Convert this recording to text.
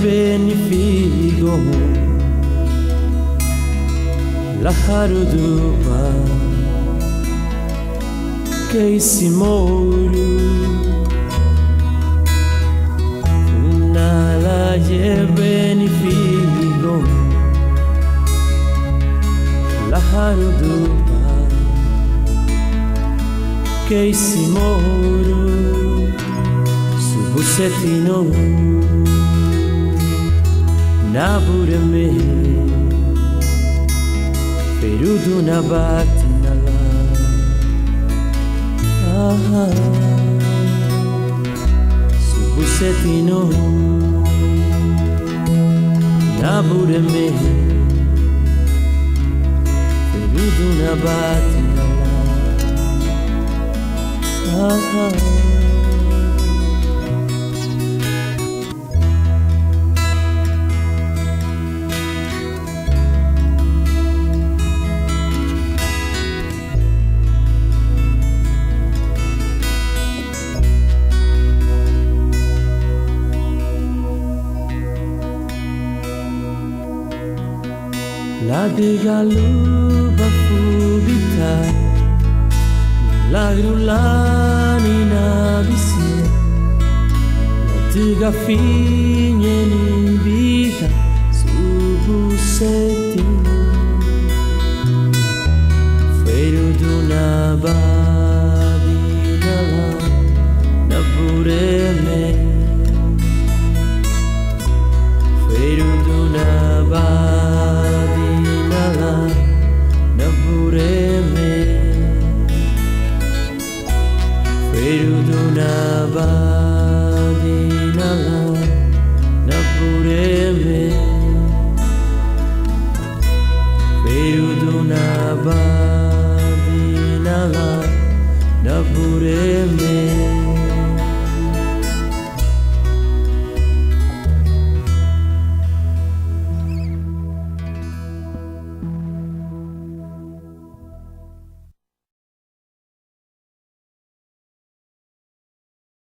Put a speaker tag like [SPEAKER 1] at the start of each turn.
[SPEAKER 1] benefigo la haruduba che si moru una la benefigo la haruduba che si moru Busetino Nabureme Perudu Nabatinala Busetino Nabureme Perudu Nabatinala La degaluba fubita La grulani nabisi La tiga figne ni vita Subusetti Feru d'una badina Na pure me Feru d'una badina na pure me Feru d'una badina na pure me Feru d'una badina na pure me